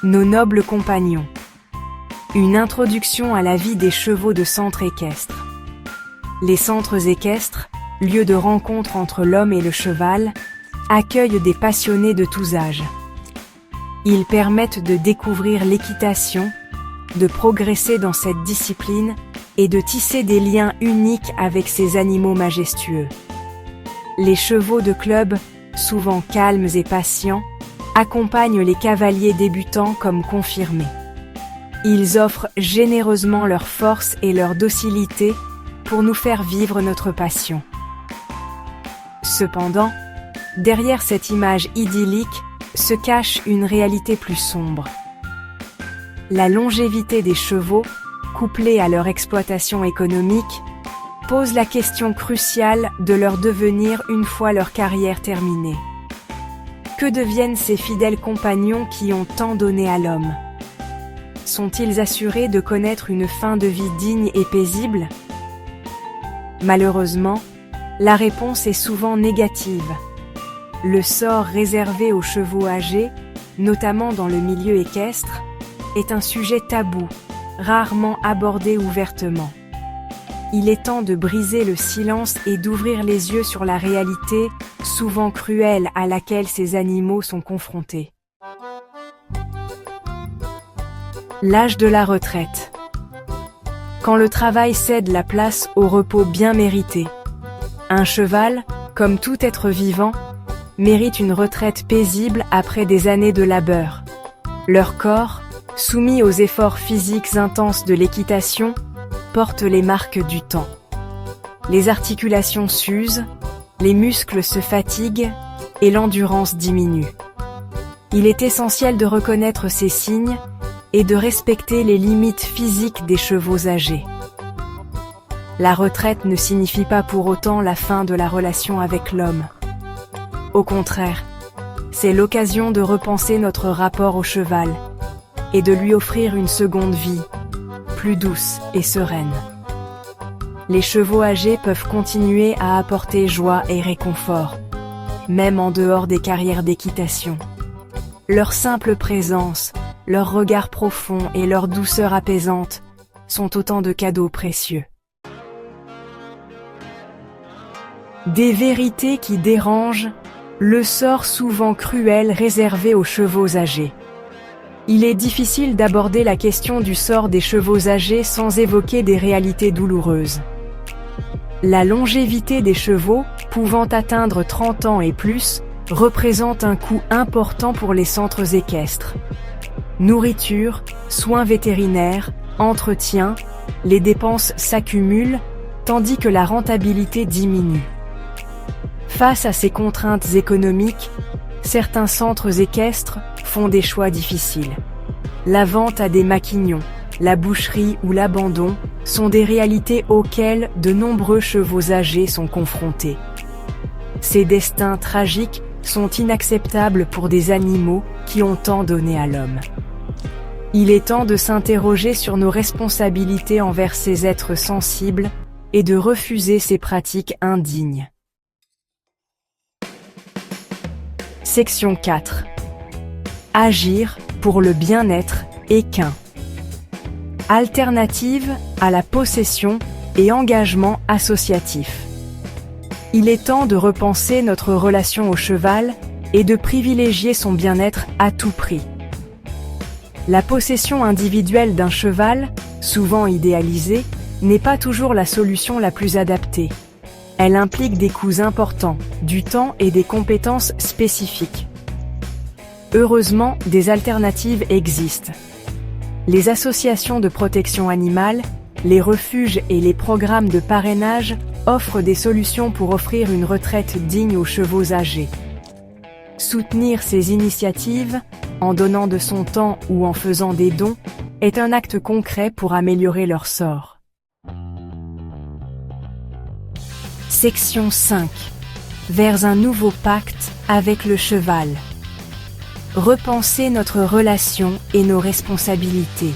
Nos nobles compagnons. Une introduction à la vie des chevaux de centre équestre. Les centres équestres, lieux de rencontre entre l'homme et le cheval, accueillent des passionnés de tous âges. Ils permettent de découvrir l'équitation, de progresser dans cette discipline et de tisser des liens uniques avec ces animaux majestueux. Les chevaux de club, souvent calmes et patients, accompagnent les cavaliers débutants comme confirmés. Ils offrent généreusement leur force et leur docilité pour nous faire vivre notre passion. Cependant, derrière cette image idyllique se cache une réalité plus sombre. La longévité des chevaux, couplée à leur exploitation économique, pose la question cruciale de leur devenir une fois leur carrière terminée. Que deviennent ces fidèles compagnons qui ont tant donné à l'homme? Sont-ils assurés de connaître une fin de vie digne et paisible? Malheureusement, la réponse est souvent négative. Le sort réservé aux chevaux âgés, notamment dans le milieu équestre, est un sujet tabou, rarement abordé ouvertement. Il est temps de briser le silence et d'ouvrir les yeux sur la réalité, souvent cruelle, à laquelle ces animaux sont confrontés. L'âge de la retraite. Quand le travail cède la place au repos bien mérité. Un cheval, comme tout être vivant, mérite une retraite paisible après des années de labeur. Leur corps, soumis aux efforts physiques intenses de l'équitation, porte les marques du temps. Les articulations s'usent, les muscles se fatiguent et l'endurance diminue. Il est essentiel de reconnaître ces signes et de respecter les limites physiques des chevaux âgés. La retraite ne signifie pas pour autant la fin de la relation avec l'homme. Au contraire, c'est l'occasion de repenser notre rapport au cheval et de lui offrir une seconde vie, plus douce et sereine. Les chevaux âgés peuvent continuer à apporter joie et réconfort, même en dehors des carrières d'équitation. Leur simple présence, leur regard profond et leur douceur apaisante sont autant de cadeaux précieux. Des vérités qui dérangent, le sort souvent cruel réservé aux chevaux âgés. Il est difficile d'aborder la question du sort des chevaux âgés sans évoquer des réalités douloureuses. La longévité des chevaux, pouvant atteindre 30 ans et plus, représente un coût important pour les centres équestres. Nourriture, soins vétérinaires, entretien, les dépenses s'accumulent, tandis que la rentabilité diminue. Face à ces contraintes économiques, certains centres équestres font des choix difficiles. La vente à des maquignons, la boucherie ou l'abandon sont des réalités auxquelles de nombreux chevaux âgés sont confrontés. Ces destins tragiques sont inacceptables pour des animaux qui ont tant donné à l'homme. Il est temps de s'interroger sur nos responsabilités envers ces êtres sensibles et de refuser ces pratiques indignes. Section 4. Agir pour le bien-être équin. Alternative à la possession et engagement associatif. Il est temps de repenser notre relation au cheval et de privilégier son bien-être à tout prix. La possession individuelle d'un cheval, souvent idéalisée, n'est pas toujours la solution la plus adaptée. Elle implique des coûts importants, du temps et des compétences spécifiques. Heureusement, des alternatives existent. Les associations de protection animale, les refuges et les programmes de parrainage offrent des solutions pour offrir une retraite digne aux chevaux âgés. Soutenir ces initiatives, en donnant de son temps ou en faisant des dons, est un acte concret pour améliorer leur sort. Section 5. Vers un nouveau pacte avec le cheval. Repenser notre relation et nos responsabilités.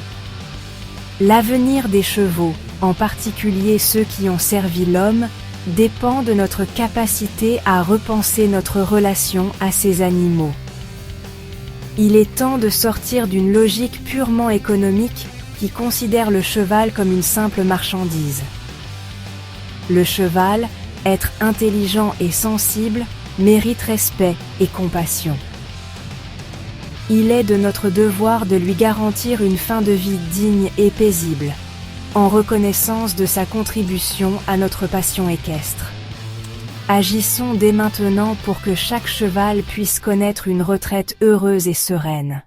L'avenir des chevaux, en particulier ceux qui ont servi l'homme, dépend de notre capacité à repenser notre relation à ces animaux. Il est temps de sortir d'une logique purement économique qui considère le cheval comme une simple marchandise. Le cheval, être intelligent et sensible, mérite respect et compassion. Il est de notre devoir de lui garantir une fin de vie digne et paisible, en reconnaissance de sa contribution à notre passion équestre. Agissons dès maintenant pour que chaque cheval puisse connaître une retraite heureuse et sereine.